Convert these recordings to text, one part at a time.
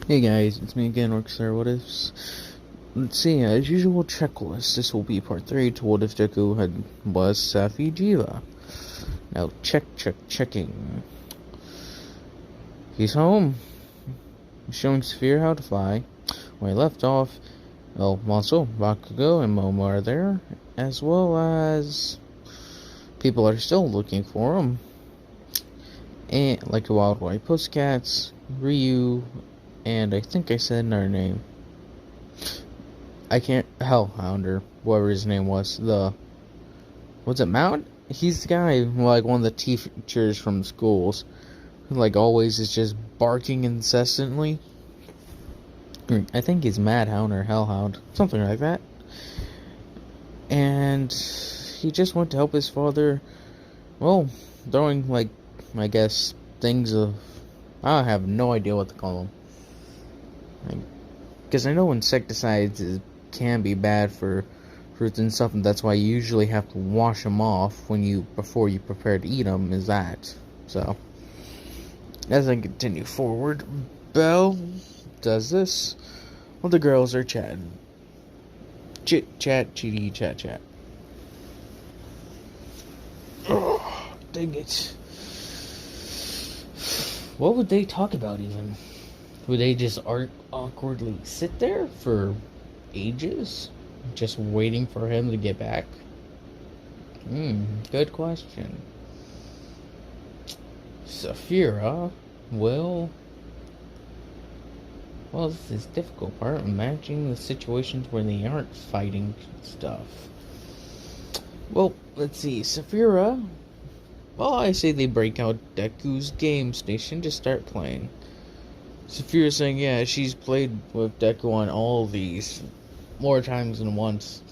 Hey guys, it's me again, Rockstar What Ifs. Let's see, as usual checklist, this will be part 3 to what if Deku was safi'jiiva. Now checking. He's home. He's showing Sphere how to fly. Where he left off, also Bakugo and Momo are there, as well as people are still looking for him. And like the Wild White Pussycats, Ryu, and I think I said another name. I can't. Hellhounder, whatever his name was. Was it Mount? He's the guy, like one of the teachers from schools, who like always is just barking incessantly. I think he's Madhound or Hellhound, something like that. And he just went to help his father. Well, throwing like, I guess, things of, I have no idea what to call them. Because I know insecticides can be bad for fruits and stuff, and that's why you usually have to wash them off before you prepare to eat them. Is that so? As I continue forward, Belle does this. Well, the girls are chatting. Chit chat, chitty chat chat. Oh, dang it! What would they talk about even? Would they just awkwardly sit there for ages, just waiting for him to get back? Good question. Saphira, well, this is the difficult part, imagining the situations where they aren't fighting stuff. Well, let's see, Saphira, well, I say they break out Deku's game station to start playing. Saphira saying, yeah, she's played with Deku on all of these more times than once.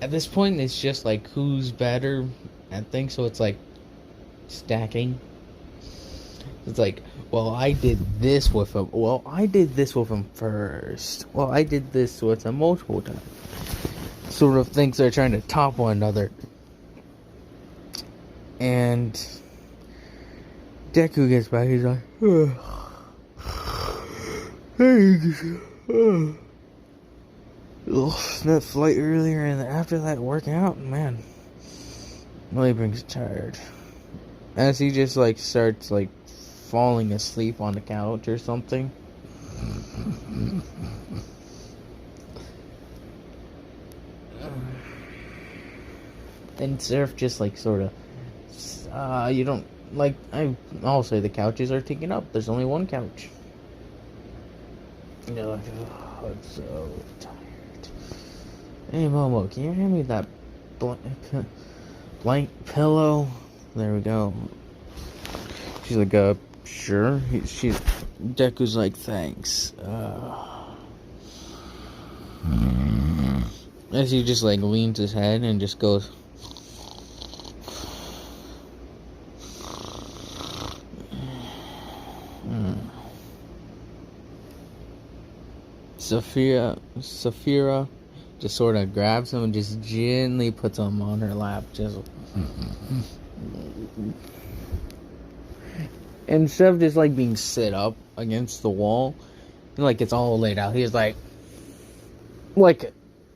At this point, it's just like who's better at things, so it's like stacking. It's like, well, I did this with him. Well, I did this with him first. Well, I did this with him multiple times. Sort of things they're trying to top one another. And Deku gets back, he's like, that flight earlier and after that workout, man, really brings tired. As he just like starts like falling asleep on the couch or something. And Surf just like sort of, you don't. Like, I'll say the couches are taken up. There's only one couch. I'm so tired. Hey, Momo, can you hand me that blank pillow? There we go. She's like, sure. Deku's like, thanks. As he just, like, leans his head and just goes, Saphira just sort of grabs him and just gently puts him on her lap. Just instead of just like being sit up against the wall, like it's all laid out. He's like,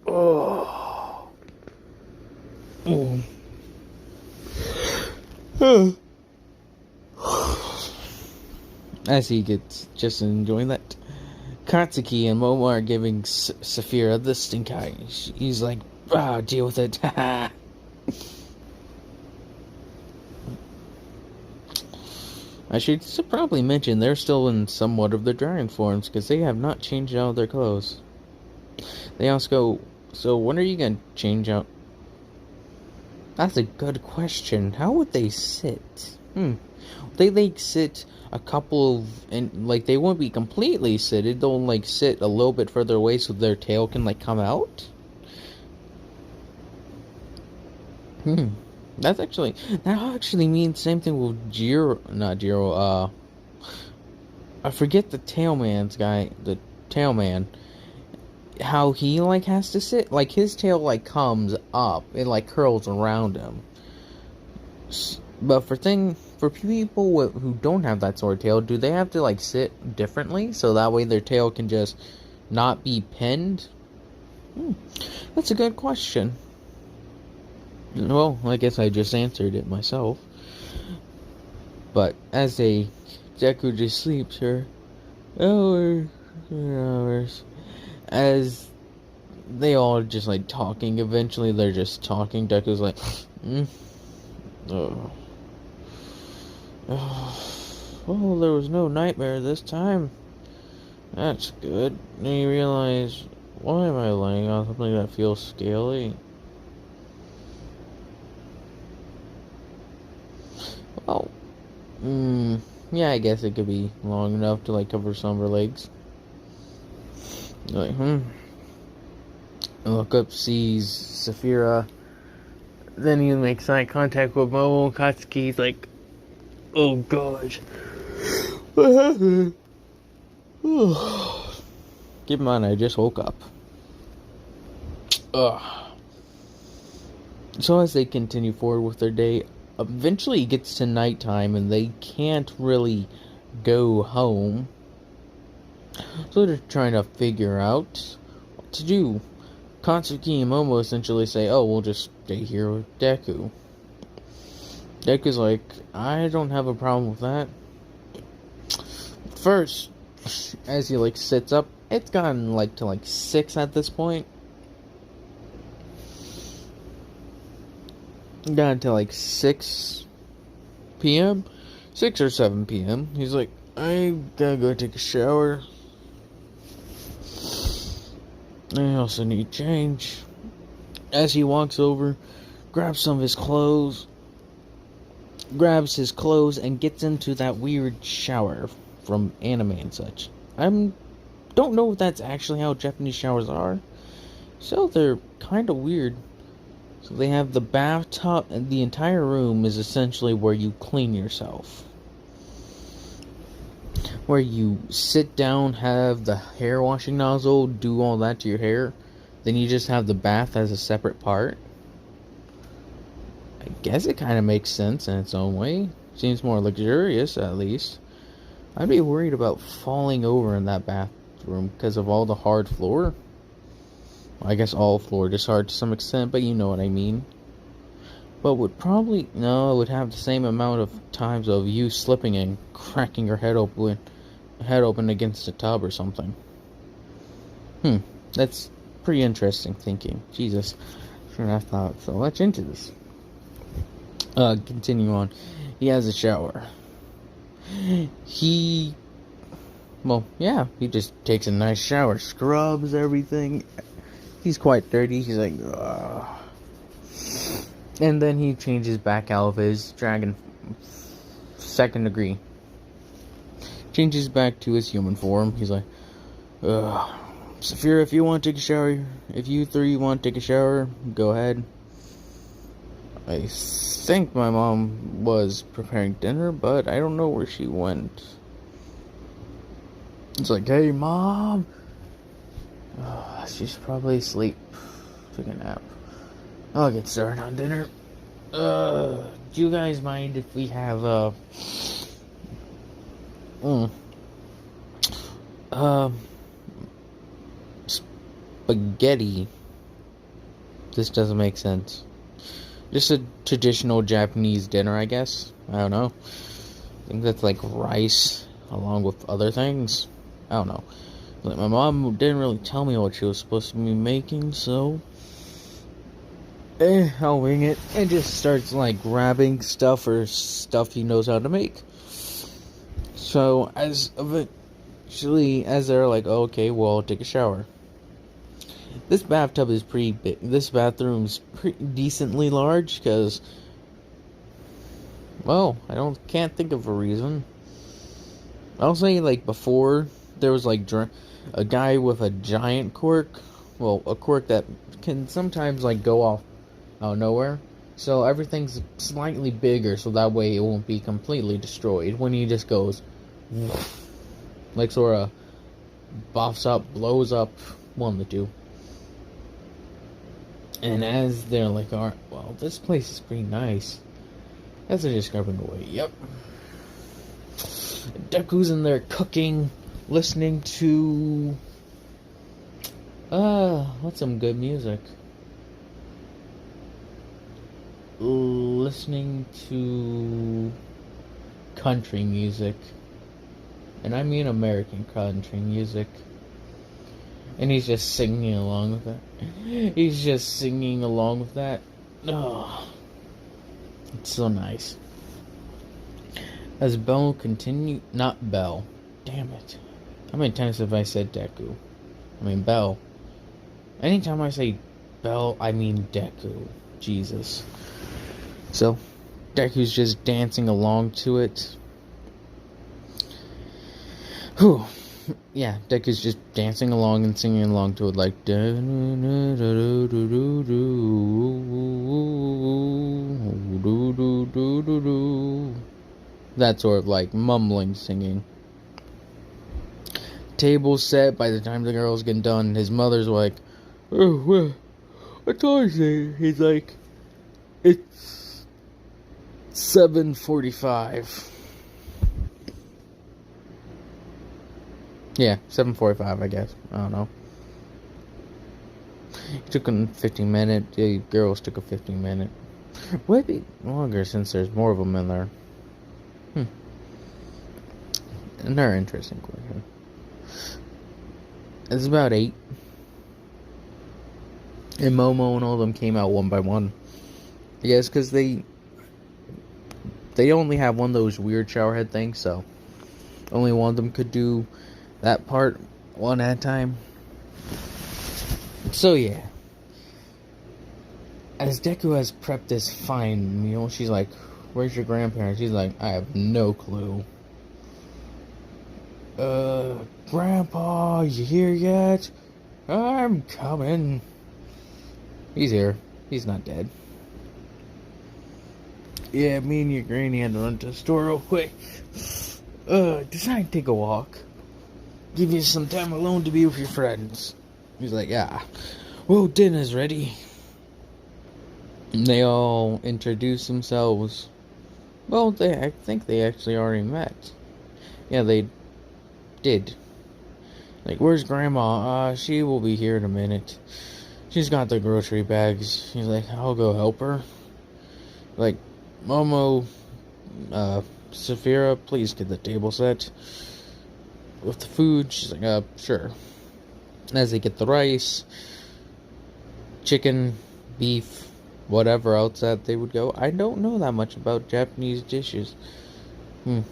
oh. As he gets just enjoying that. Katsuki and Momo are giving Saphira the stink eye. He's like, deal with it. I should probably mention they're still in somewhat of their dragon forms because they have not changed out their clothes. They also go, so when are you going to change out? That's a good question. How would they sit? They like sit a couple of, and like they won't be completely seated. They'll like sit a little bit further away so their tail can like come out. That actually means same thing with not Jiro. I forget the tailman's guy, the tailman. How he like has to sit, like his tail like comes up, it like curls around him. But for people who don't have that sword tail, do they have to like sit differently so that way their tail can just not be pinned? That's a good question. Well, I guess I just answered it myself. But as a Deku just sleeps for hours, as they all just like talking. Eventually, they're just talking. Deku's like, oh. Well, there was no nightmare this time. That's good. And you realize, why am I laying on something that feels scaly? Well, yeah, I guess it could be long enough to like cover some of her legs. Like, look up, sees Saphira. Then he makes eye contact with Momo. Katsuki's like, oh gosh. What happened? Keep in mind, I just woke up. So as they continue forward with their day, eventually it gets to nighttime and they can't really go home. So they're trying to figure out what to do. Katsuki and Momo essentially say, oh, we'll just stay here with Deku. Deku's like, I don't have a problem with that. First, as he like sits up, it's gotten like to like 6 at this point. Gotten to like 6 p.m. 6 or 7 p.m. He's like, I gotta go take a shower. I also need change. As he walks over, grabs some of his clothes, and gets into that weird shower from anime and such. Don't know if that's actually how Japanese showers are. So they're kind of weird. So they have the bathtub, and the entire room is essentially where you clean yourself. Where you sit down, have the hair washing nozzle, do all that to your hair. Then you just have the bath as a separate part. I guess it kind of makes sense in its own way. Seems more luxurious, at least. I'd be worried about falling over in that bathroom because of all the hard floor. Well, I guess all floor is hard to some extent, but you know what I mean. But it would have the same amount of times of you slipping and cracking your head open against a tub or something. That's pretty interesting thinking. Jesus, shouldn't have thought so much into this. Continue on. He has a shower. He just takes a nice shower, scrubs everything. He's quite dirty. He's like, ugh. And then he changes back out of his dragon second degree. Changes back to his human form. He's like, Saphira, if you want to take a shower, if you three want to take a shower, go ahead. I think my mom was preparing dinner, but I don't know where she went. It's like, hey, Mom. She's probably asleep. Took a nap. I'll get started on dinner. Do you guys mind if we have, spaghetti? This doesn't make sense. Just a traditional Japanese dinner, I guess. I don't know. I think that's like rice along with other things. I don't know. Like, my mom didn't really tell me what she was supposed to be making, so I'll wing it. And just starts like grabbing stuff or stuff he knows how to make. So as they're like, oh, okay, well, I'll take a shower. This bathtub is pretty big. This bathroom's pretty decently large because, well, can't think of a reason. I'll say like before there was like a guy with a giant cork, well, a cork that can sometimes like go off out of nowhere. So everything's slightly bigger, so that way it won't be completely destroyed when he just goes, like sort of buffs up, blows up, one of the two. And as they're like, well, this place is pretty nice. As they're just scrubbing away. Yep. Deku's in there cooking, listening to what's some good music? Listening to country music. And I mean American country music. And he's just singing along with it. He's just singing along with that. Oh, it's so nice. As Bell continue, not Bell. Damn it. How many times have I said Deku? I mean Bell. Anytime I say Bell, I mean Deku. Jesus. So, Deku's just dancing along to it. Whew. Yeah, Deku's just dancing along and singing along to it like that sort of like mumbling singing. Table set. By the time the girls get done, his mother's like, "Oh, well, what time is it?" He's like, "It's 7:45." Yeah, 7:45, I guess. I don't know. It took a 15 minute. The girls took a 15 minute. Would be longer since there's more of them in there. Another interesting question. It's about 8. And Momo and all of them came out one by one. Yes, because they only have one of those weird showerhead things, so only one of them could do that part one at a time. So yeah. As Deku has prepped this fine meal, she's like, "Where's your grandparents?" He's like, "I have no clue." Grandpa, you here yet? I'm coming. He's here. He's not dead. Yeah, me and your granny had to run to the store real quick. Decide to take a walk. Give you some time alone to be with your friends. He's like, "Yeah. Well, dinner's ready." And they all introduce themselves. Well, I think they actually already met. Yeah, they did. Like, "Where's Grandma?" She will be here in a minute. She's got the grocery bags." He's like, "I'll go help her." Like, "Momo, Saphira, please get the table set with the food." She's like, sure." As they get the rice, chicken, beef, whatever else that they would go. I don't know that much about Japanese dishes. They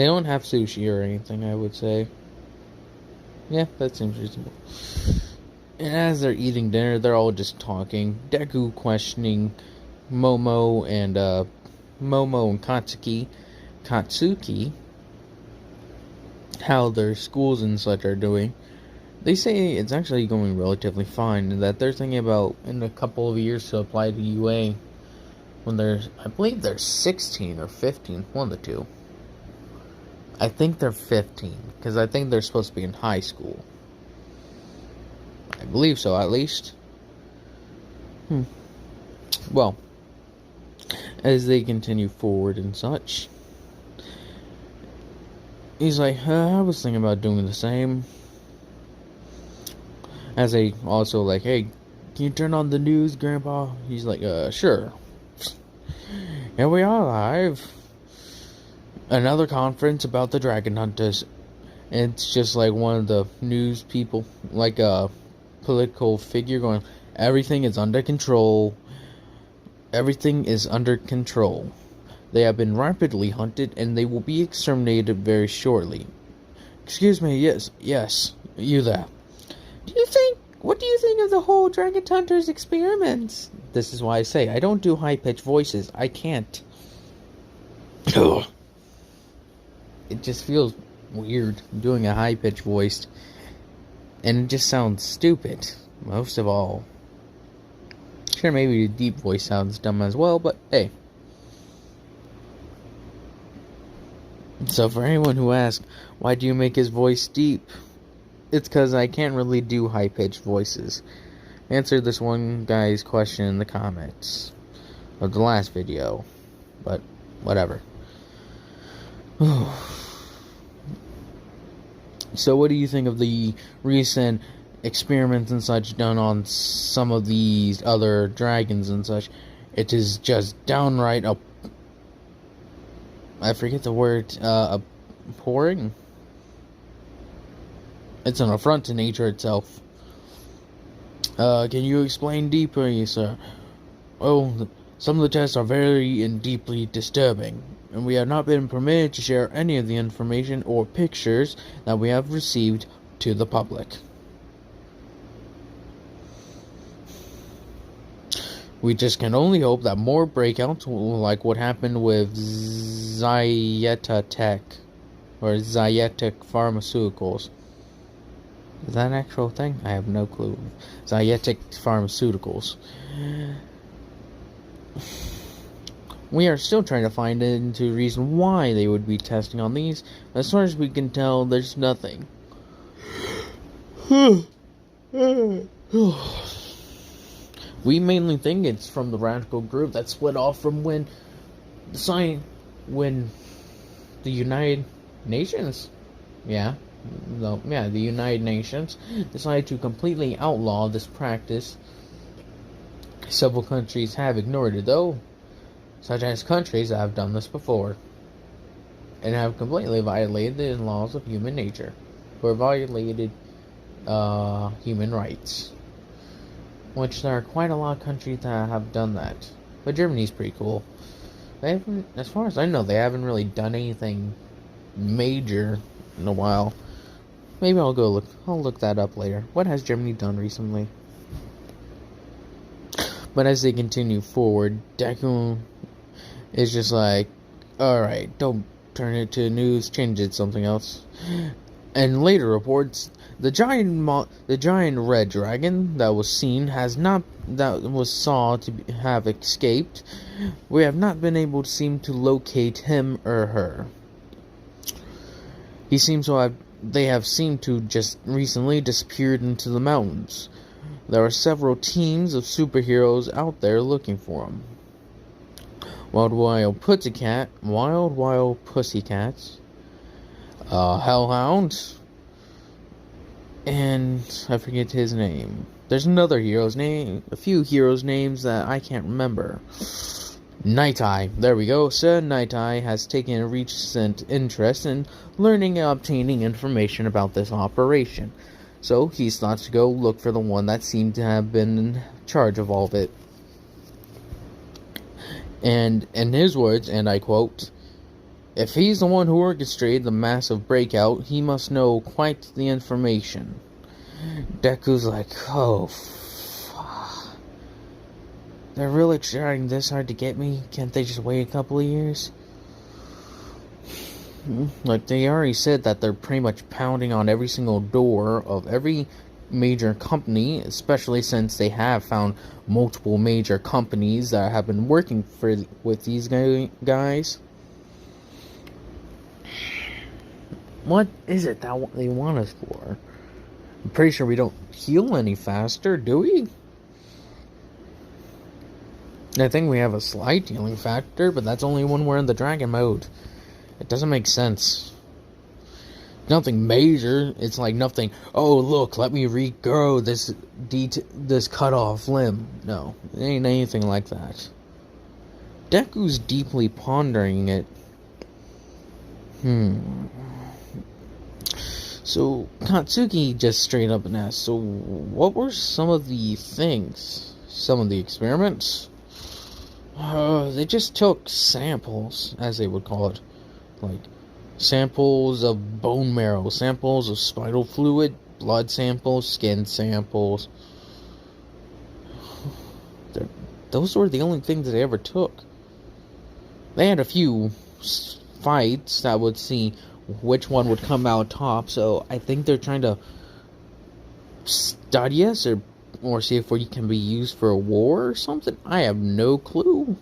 don't have sushi or anything, I would say. Yeah, that seems reasonable. And as they're eating dinner, they're all just talking. Deku questioning Momo and Katsuki, how their schools and such are doing. They say it's actually going relatively fine, and that they're thinking about in a couple of years to apply to UA when I believe they're 16 or 15, one of the two. I think they're 15, because I think they're supposed to be in high school. I believe so, at least. Well, as they continue forward and such, he's like, "I was thinking about doing the same." As they also like, "Hey, can you turn on the news, Grandpa?" He's like, sure." Here we are live. Another conference about the Dragon Hunters. It's just like one of the news people, like a political figure going, "Everything is under control. Everything is under control. They have been rapidly hunted and they will be exterminated very shortly." "Excuse me, yes, you there. What do you think of the whole Dragon Hunters experiments?" This is why I say, I don't do high-pitched voices. I can't. Ugh. It just feels weird doing a high-pitched voice. And it just sounds stupid, most of all. Sure, maybe the deep voice sounds dumb as well, but hey. So for anyone who asks, why do you make his voice deep? It's because I can't really do high-pitched voices. Answer this one guy's question in the comments. of the last video. But, whatever. So what do you think of the recent experiments and such done on some of these other dragons and such? It is just downright I forget the word, abhorring? It's an affront to nature itself. Can you explain deeply, sir? Oh, some of the tests are very and deeply disturbing, and we have not been permitted to share any of the information or pictures that we have received to the public. We just can only hope that more breakouts, like what happened with Zayeta Tech, or Zayetic Pharmaceuticals. Is that an actual thing? I have no clue. Zayetic Pharmaceuticals. We are still trying to find into the reason why they would be testing on these. As far as we can tell, there's nothing. We mainly think it's from the radical group that split off from when the United Nations, the United Nations decided to completely outlaw this practice. Several countries have ignored it, though, such as countries that have done this before and have completely violated the laws of human nature, or violated human rights. Which there are quite a lot of countries that have done that. But Germany's pretty cool. They haven't, as far as I know, they haven't really done anything major in a while. Maybe I'll look that up later. What has Germany done recently? But as they continue forward, Deku is just like, alright, don't turn it to news, change it to something else. And later reports, the giant red dragon that was saw to have escaped. We have not been able to seem to locate him or her. They have seemed to just recently disappeared into the mountains. There are several teams of superheroes out there looking for him. Wild Pussycats, Hellhound, and I forget his name. There's a few heroes' names that I can't remember. Night Eye, there we go. Sir Night Eye has taken a recent interest in learning and obtaining information about this operation. So he's thought to go look for the one that seemed to have been in charge of all of it. And in his words, and I quote, "If he's the one who orchestrated the massive breakout, he must know quite the information." Deku's like, oh, they're really trying this hard to get me? Can't they just wait a couple of years? Like, they already said that they're pretty much pounding on every single door of every major company, especially since they have found multiple major companies that have been working with these guys. What is it that they want us for? I'm pretty sure we don't heal any faster, do we? I think we have a slight healing factor, but that's only when we're in the dragon mode. It doesn't make sense. Nothing major. It's like nothing, oh look, let me regrow this cut off limb. No, it ain't anything like that. Deku's deeply pondering it. So Katsuki just straight up and asked, so what were some of the things? Some of the experiments? They just took samples, as they would call it. Like, samples of bone marrow, samples of spinal fluid, blood samples, skin samples. Those were the only things that they ever took. They had a few fights that would see which one would come out top, so I think they're trying to study us or see if we can be used for a war or something. I have no clue.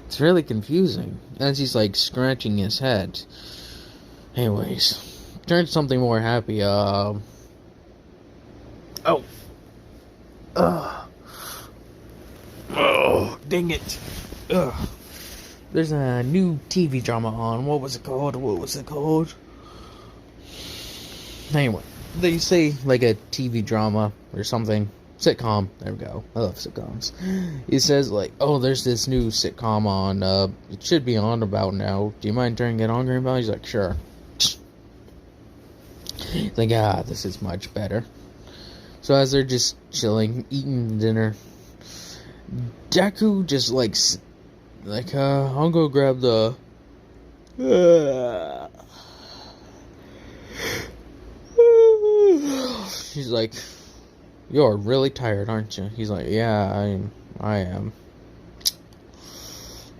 It's really confusing as he's like scratching his head. Anyways, turn to something more happy. Oh, dang it. Ugh. There's a new TV drama on. What was it called? Anyway, they say like a TV drama or something. Sitcom. There we go. I love sitcoms. He says like, oh, there's this new sitcom on. It should be on about now. Do you mind turning it on, Green Bell? He's like, sure. He's like, this is much better. So as they're just chilling, eating dinner, Deku just I'll go grab the. She's like, you're really tired, aren't you? He's like, yeah, I am.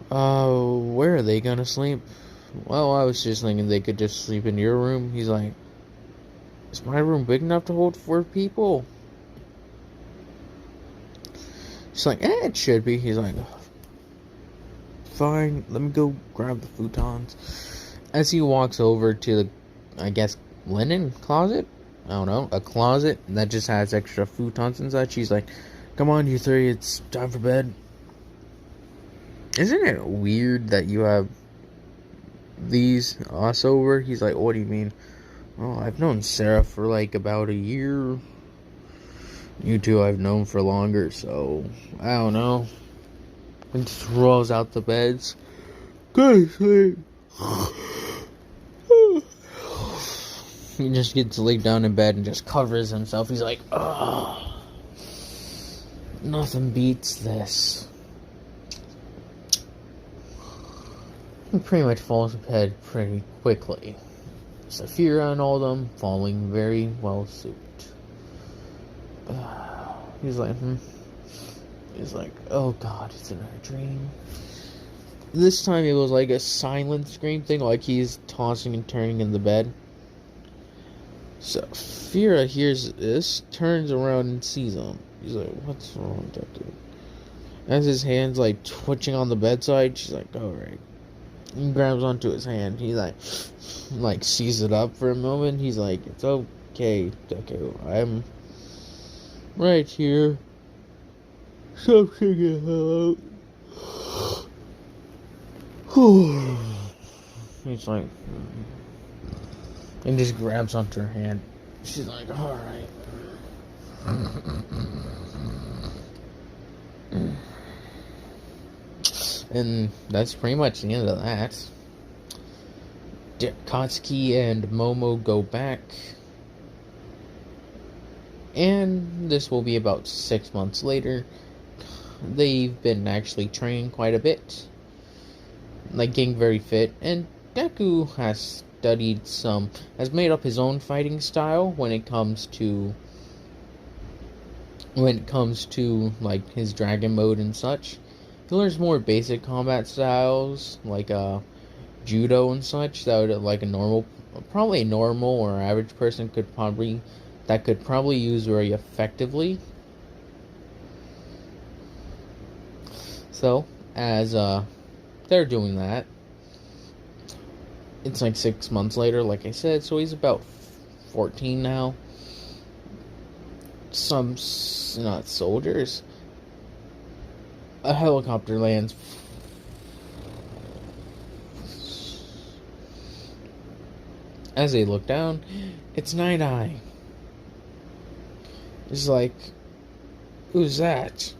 Where are they gonna sleep? Well, I was just thinking they could just sleep in your room. He's like, is my room big enough to hold 4 people? She's like, it should be. He's like, fine, let me go grab the futons. As he walks over to the, I guess, linen closet? I don't know, a closet that just has extra futons inside. She's like, come on, you 3, it's time for bed. Isn't it weird that you have these us over? He's like, what do you mean? Well, I've known Sarah for like about a year. You two I've known for longer, so I don't know. And just rolls out the beds. Good sleep. He just gets to lay down in bed and just covers himself. He's like, oh, nothing beats this. He pretty much falls in bed pretty quickly. Saphira and all them falling very well suited. He's like, He's like, oh god, it's another dream. This time it was like a silent scream thing, like he's tossing and turning in the bed. So Fira hears this, turns around and sees him. He's like, what's wrong with that dude? As his hand's like twitching on the bedside, she's like, alright. He grabs onto his hand. He like sees it up for a moment. He's like, it's okay, Deku. I'm right here. Stop shaking out. He's like, and just grabs onto her hand. She's like, alright. And that's pretty much the end of that. Katsuki and Momo go back. And this will be about 6 months later. They've been actually training quite a bit. Like getting very fit. And Deku has made up his own fighting style when it comes to like his dragon mode and such. He learns more basic combat styles like judo and such that would like a normal or average person could probably use very effectively. So as they're doing that, it's like 6 months later, like I said, so he's about 14 now. Some not soldiers. A helicopter lands. As they look down, it's Night Eye. It's like, who's that?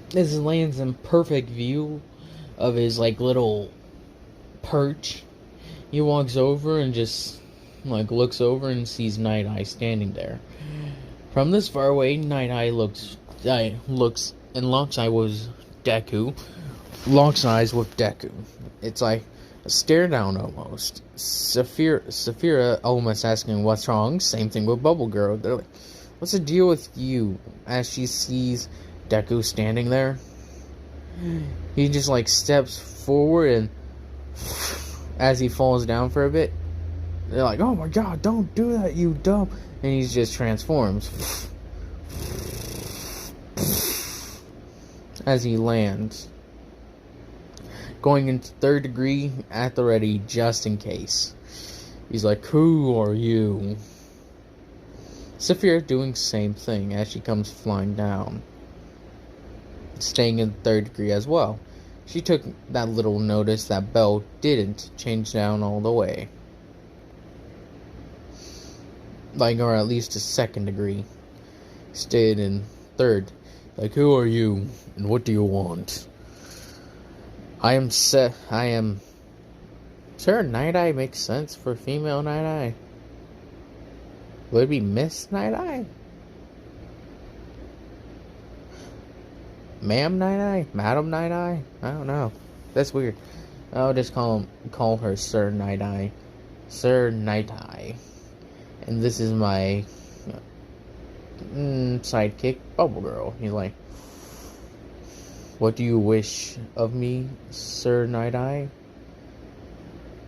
This lands in perfect view of his like little perch. He walks over and just like looks over and sees Night Eye standing there. From this far away, Night Eye locks eyes with Deku. It's like a stare down almost. Saphira almost asking what's wrong. Same thing with Bubble Girl. They're like, what's the deal with you? As she sees Deku standing there, he just like steps forward, and as he falls down for a bit, they're like, oh my god, don't do that, you dumb. And he just transforms as he lands, going into 3rd degree at the ready just in case. He's like, who are you? Saphira doing same thing as she comes flying down, staying in third degree as well. She took that little notice that Belle didn't change down all the way. Like, or at least a second degree. Stayed in third. Like, who are you, and what do you want? I am Sir Night-Eye makes sense for female Night-Eye. Would it be Miss Night-Eye? Ma'am Night-Eye? Madam Night-Eye? I don't know. That's weird. I'll just call her Sir Night-Eye. Sir Night-Eye. And this is my sidekick, Bubble Girl. He's like, what do you wish of me, Sir Night-Eye?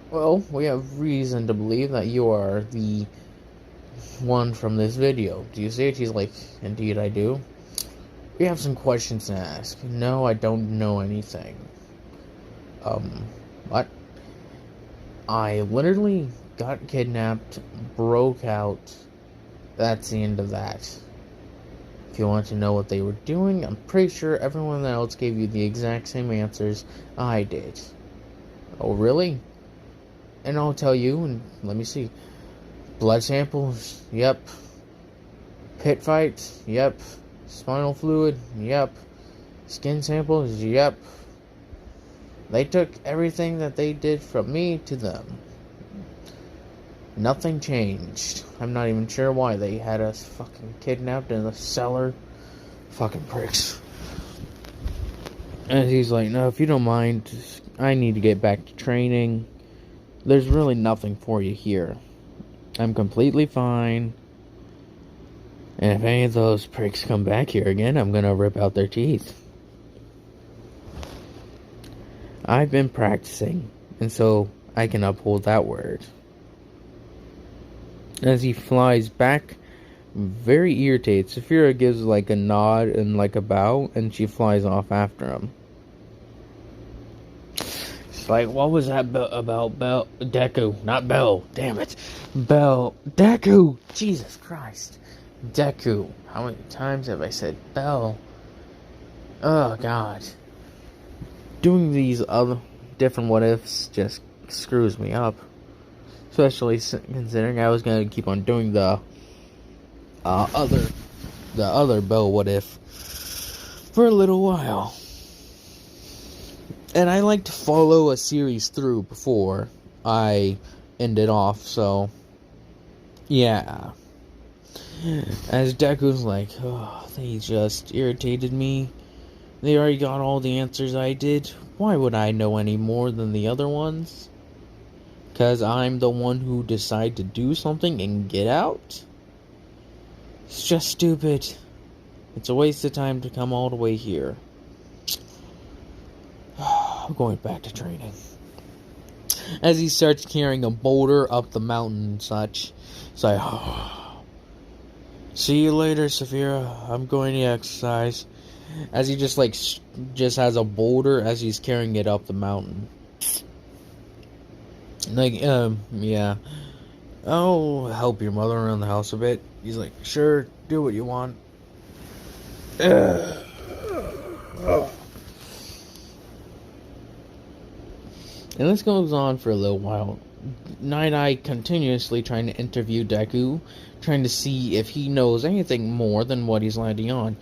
Well, we have reason to believe that you are the one from this video. Do you see it? She's like, indeed I do. We have some questions to ask. No, I don't know anything. What? I literally got kidnapped, broke out. That's the end of that. If you want to know what they were doing, I'm pretty sure everyone else gave you the exact same answers I did. Oh, really? And I'll tell you, and let me see. Blood samples? Yep. Pit fights? Yep. Spinal fluid? Yep. Skin samples? Yep. They took everything that they did from me to them. Nothing changed. I'm not even sure why they had us fucking kidnapped in the cellar. Fucking pricks. And he's like, no, if you don't mind, I need to get back to training. There's really nothing for you here. I'm completely fine. And if any of those pricks come back here again, I'm gonna rip out their teeth. I've been practicing, and so I can uphold that word. As he flies back, very irritated, Saphira gives like a nod and like a bow, and she flies off after him. It's like, what was that about Belle? Deku, not Belle, damn it. Belle, Deku, Jesus Christ. Deku, how many times have I said Belle? Oh God. Doing these other different what ifs just screws me up. Especially considering I was gonna keep on doing the other Belle what if for a little while. And I like to follow a series through before I end it off, so yeah. As Deku's like, oh, they just irritated me. They already got all the answers I did. Why would I know any more than the other ones? Because I'm the one who decided to do something and get out? It's just stupid. It's a waste of time to come all the way here. I'm going back to training. As he starts carrying a boulder up the mountain and such, it's like, oh. See you later, Saphira. I'm going to exercise. As he just has a boulder as he's carrying it up the mountain. Like, yeah. I'll help your mother around the house a bit. He's like, sure, do what you want. And this goes on for a little while. Night-Eye continuously trying to interview Deku, trying to see if he knows anything more than what he's letting on.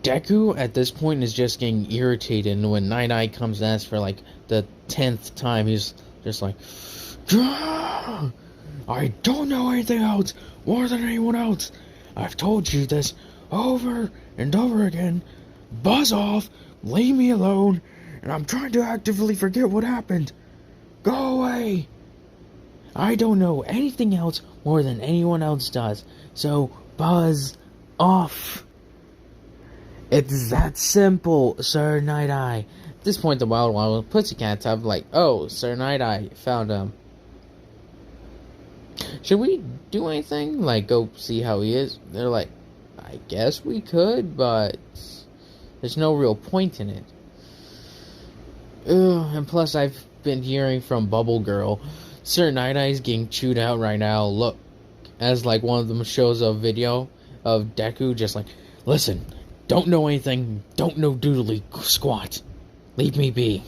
Deku, at this point, is just getting irritated, and when Night-Eye comes and asks for, like, the 10th time, he's just like, I don't know anything else more than anyone else. I've told you this over and over again. Buzz off, leave me alone, and I'm trying to actively forget what happened. Go away. I don't know anything else more than anyone else does, so buzz off. It's that simple, Sir Night-Eye. At this point, the Wild Pussycats have like, oh, Sir Night-Eye found him. Should we do anything? Like, go see how he is? They're like, I guess we could, but there's no real point in it. And plus, I've been hearing from Bubble Girl, Sir Night-Eye's getting chewed out right now. Look, as like one of them shows a video of Deku just like, listen, don't know anything, don't know doodly squat, leave me be.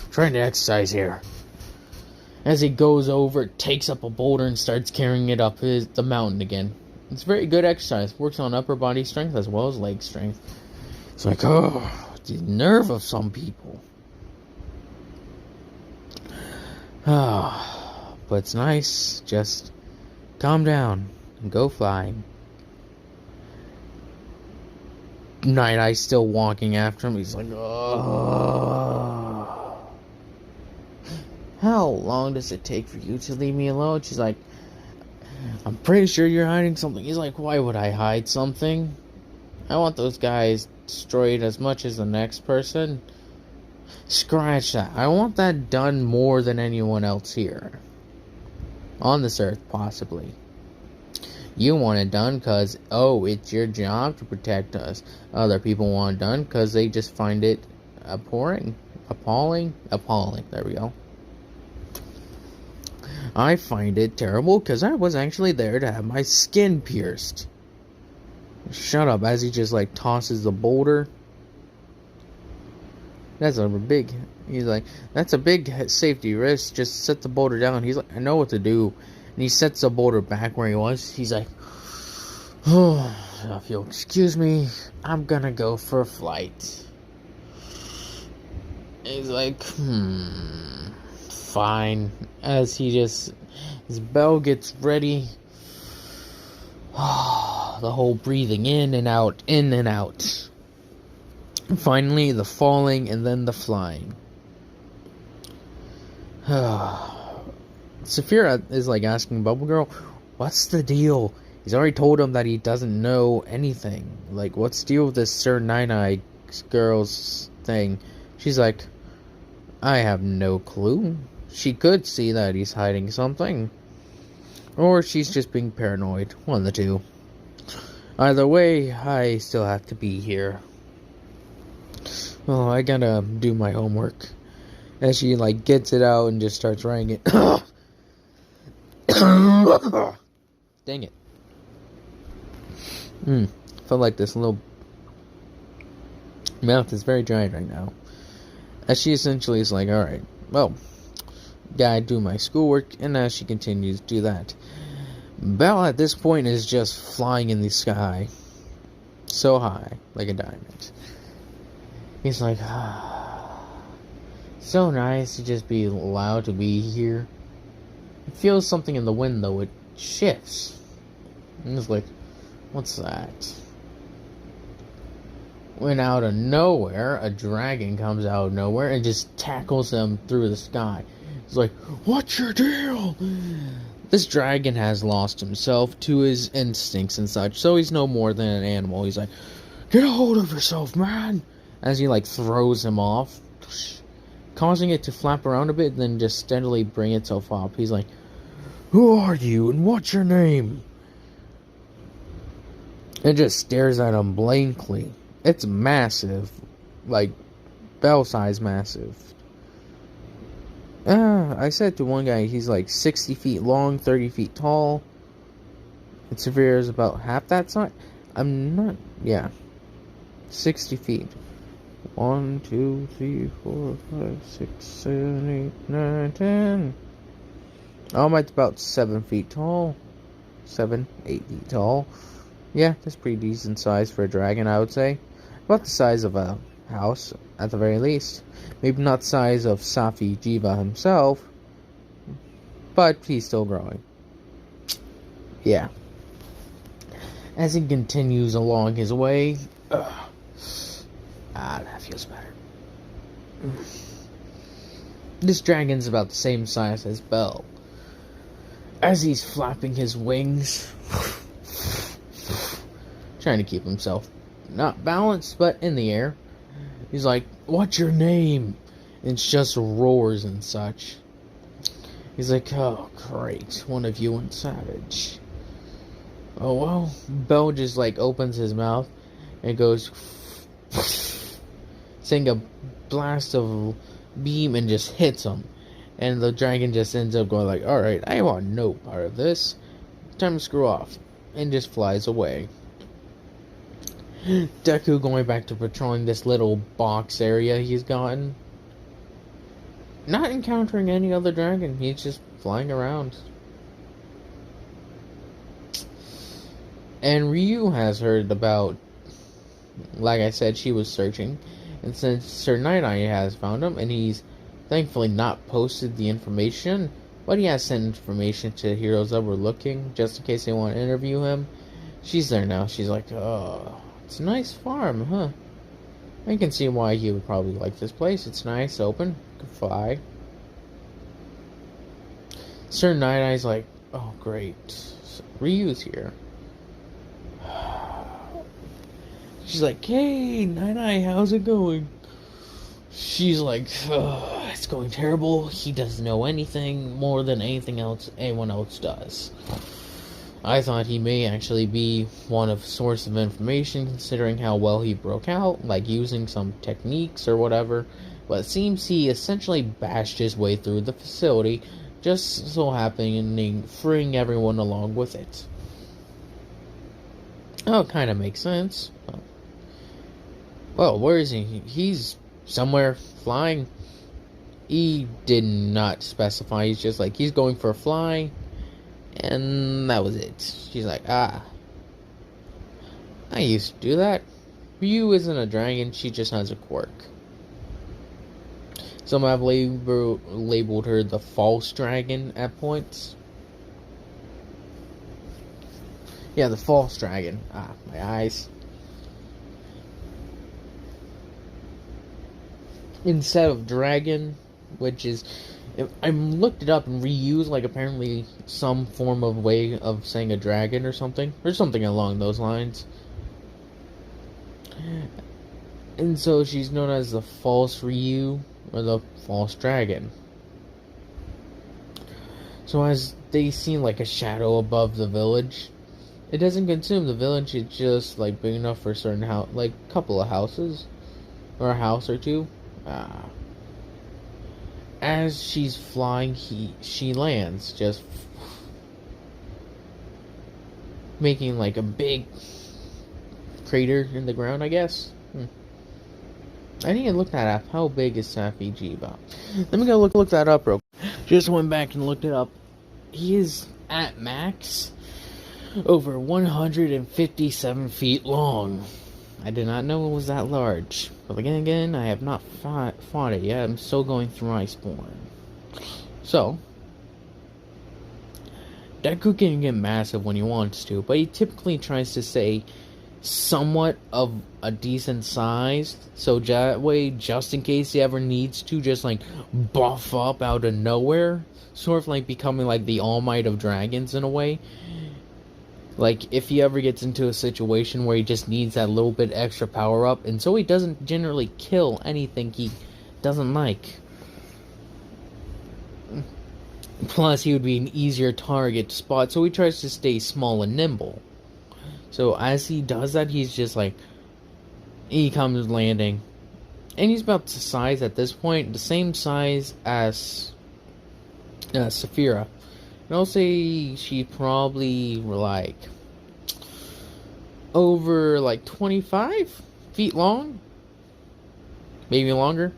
I'm trying to exercise here. As he goes over, takes up a boulder and starts carrying it up the mountain again. It's very good exercise. Works on upper body strength as well as leg strength. It's like, oh, the nerve of some people. Ah, but it's nice. Just calm down and go flying. Night Eye's still walking after him. He's like, oh. How long does it take for you to leave me alone? She's like, I'm pretty sure you're hiding something. He's like, why would I hide something? I want those guys destroyed as much as the next person. Scratch that. I want that done more than anyone else here. On this earth, possibly. You want it done because, oh, it's your job to protect us. Other people want it done because they just find it appalling. Appalling? There we go. I find it terrible because I was actually there to have my skin pierced. Shut up, as he just like tosses the boulder. He's like, that's a big safety risk. Just set the boulder down. He's like, I know what to do. And he sets the boulder back where he was. He's like, oh, if you'll excuse me, I'm gonna go for a flight. He's like, fine. As his bell gets ready. The whole breathing in and out, in and out. Finally, the falling and then the flying. Saphira is like asking Bubble Girl, what's the deal? He's already told him that he doesn't know anything. Like, what's the deal with this Sir Nine-Eye girl's thing? She's like, I have no clue. She could see that he's hiding something. Or she's just being paranoid. One of the two. Either way, I still have to be here. Well, I gotta do my homework. As she, like, gets it out and just starts writing it. Dang it. Felt like this little mouth is very dry right now. As she essentially is like, alright, well, gotta do my schoolwork, and as she continues to do that. Belle at this point is just flying in the sky. So high, like a diamond. He's like, so nice to just be allowed to be here. It feels something in the wind though, it shifts. And it's like, what's that? When out of nowhere, a dragon comes out of nowhere and just tackles them through the sky. It's like, what's your deal? This dragon has lost himself to his instincts and such, so he's no more than an animal. He's like, get a hold of yourself, man! As he, like, throws him off, causing it to flap around a bit, and then just steadily bring itself up. He's like, who are you, and what's your name? It just stares at him blankly. It's massive. Like, Bell-size massive. I said to one guy, he's like 60 feet long, 30 feet tall. And Severe is about half that size. I'm not, yeah. 60 feet. 1, 2, 3, 4, 5, 6, 7, 8, 9, 10. I'm at about 7 feet tall. 7, 8 feet tall. Yeah, that's pretty decent size for a dragon, I would say. About the size of a house, at the very least. Maybe not the size of safi'jiiva himself, but he's still growing. Yeah. As he continues along his way, that feels better. This dragon's about the same size as Bell. As he's flapping his wings, trying to keep himself not balanced, but in the air. He's like, what's your name? And it's just roars and such. He's like, oh, great. One of you and Savage. Oh, well. Bell just, like, opens his mouth and goes, saying a blast of beam and just hits him. And the dragon just ends up going like, alright, I want no part of this. time to screw off, and just flies away. Deku going back to patrolling this little box area he's gotten. Not encountering any other dragon, he's just flying around. And Ryu has heard about, like I said, she was searching. And since Sir Night-Eye has found him, and he's thankfully not posted the information, but he has sent information to heroes that were looking, just in case they want to interview him. She's there now. She's like, oh, it's a nice farm, huh? I can see why he would probably like this place. It's nice, open, can fly. Sir Night-Eye's like, oh great, Ryu's here. She's like, hey, Night-Eye, how's it going? She's like, it's going terrible. He doesn't know anything more than anything else anyone else does. I thought he may actually be one of source of information, considering how well he broke out, like using some techniques or whatever. But it seems he essentially bashed his way through the facility, just so happening freeing everyone along with it. Oh, it kind of makes sense. Well, where is he? He's somewhere flying. He did not specify. He's just like, he's going for a fly. And that was it. She's like, I used to do that. Ryu isn't a dragon, she just has a quirk. Some have labeled her the false dragon at points. Yeah, the false dragon. My eyes. Instead of dragon, which is, I looked it up, and Ryu's like apparently some form of way of saying a dragon or something along those lines. And so she's known as the false Ryu, or the false dragon. So as they see like a shadow above the village, it doesn't consume the village. It's just like big enough for a certain house, like a couple of houses, or a house or two. As she's flying, she lands, just making like a big crater in the ground, I guess. I need to look that up. How big is safi'jiiva? Let me go look that up real quick. Just went back and looked it up. He is at max over 157 feet long. I did not know it was that large. But again, I have not fought it yet. I'm still going through Iceborne. So, Deku can get massive when he wants to, but he typically tries to stay somewhat of a decent size, so that way, just in case he ever needs to just like buff up out of nowhere, sort of like becoming like the All Might of Dragons in a way. Like, if he ever gets into a situation where he just needs that little bit extra power up, and so he doesn't generally kill anything he doesn't like. Plus, he would be an easier target to spot, so he tries to stay small and nimble. So, as he does that, he's just like, he comes landing. And he's about the size, at this point, the same size as Saphira. And I'll say she probably like over like 25 feet long, maybe longer.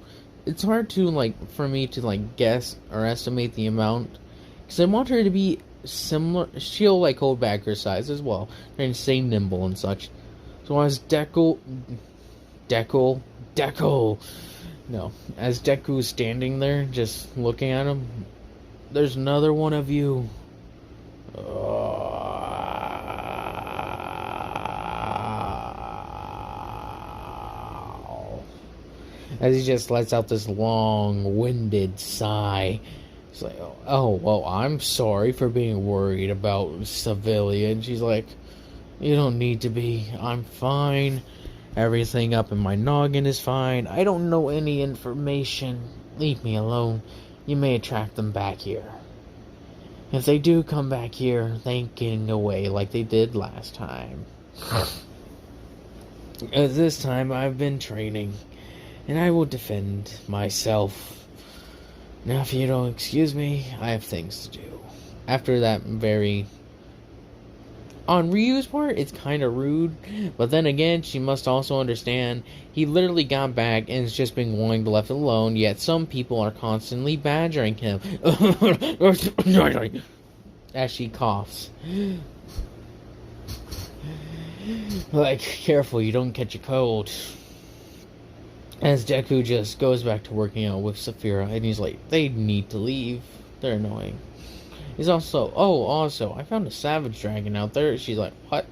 It's hard to like for me to like guess or estimate the amount, because I want her to be similar. She'll like hold back her size as well, trying to stay nimble and such. So as Deku, as Deku's standing there, just looking at him. There's another one of you. As he just lets out this long-winded sigh. He's like, oh, well, I'm sorry for being worried about civilians. She's like, you don't need to be. I'm fine. Everything up in my noggin is fine. I don't know any information. Leave me alone. You may attract them back here. If they do come back here, they ain't getting away like they did last time. As this time I've been training, and I will defend myself. Now if you don't excuse me, I have things to do. After that very On Ryu's part, it's kind of rude, but then again, she must also understand he literally got back and is just being wanting to left alone, yet some people are constantly badgering him. As she coughs. Like, careful, you don't catch a cold. As Deku just goes back to working out with Saphira, and he's like, they need to leave. They're annoying. He's also, I found a savage dragon out there. She's like, what?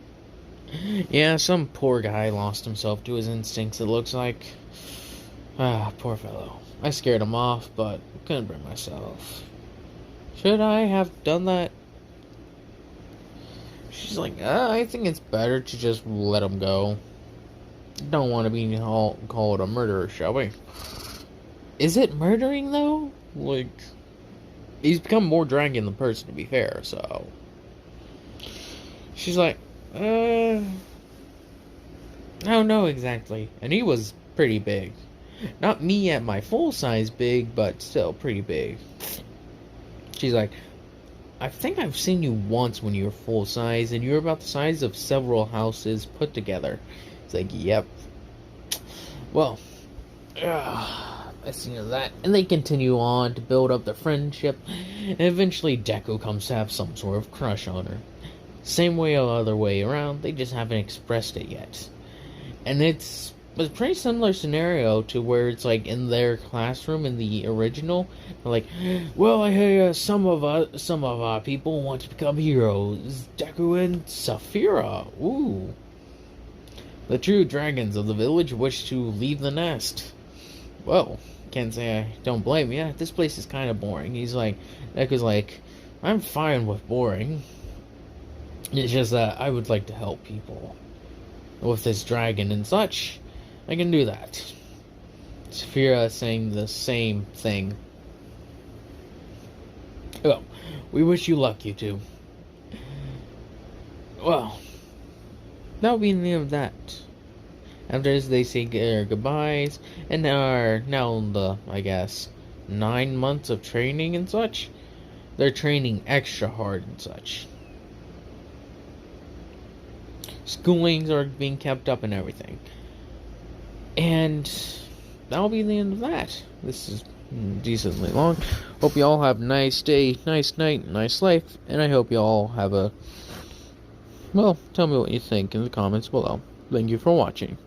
Yeah, some poor guy lost himself to his instincts, it looks like. Ah, poor fellow. I scared him off, but couldn't bring myself. Should I have done that? She's like, I think it's better to just let him go. Don't want to be called a murderer, shall we? Is it murdering, though? Like, he's become more dragon than person, to be fair, so. She's like, I don't know exactly. And he was pretty big. Not me at my full size big, but still pretty big. She's like, I think I've seen you once when you were full size, and you were about the size of several houses put together. It's like, yep. Well, I see that. And they continue on to build up their friendship, and eventually Deku comes to have some sort of crush on her. Same way or other way around, they just haven't expressed it yet. And it's a pretty similar scenario to where it's like in their classroom in the original. They're like, well, I hear some of our people want to become heroes. Deku and Saphira. Ooh. The true dragons of the village wish to leave the nest. Well, can't say I don't blame you. This place is kind of boring. Deku's like, I'm fine with boring. It's just that I would like to help people. With this dragon and such, I can do that. Saphira saying the same thing. Well, we wish you luck, you two. Well, that'll be the end of that. After this, they say their goodbyes, and are now in the, 9 months of training and such. They're training extra hard and such. Schoolings are being kept up and everything. And that'll be the end of that. This is decently long. Hope you all have a nice day, nice night, nice life, and I hope you all have a... Well, tell me what you think in the comments below. Thank you for watching.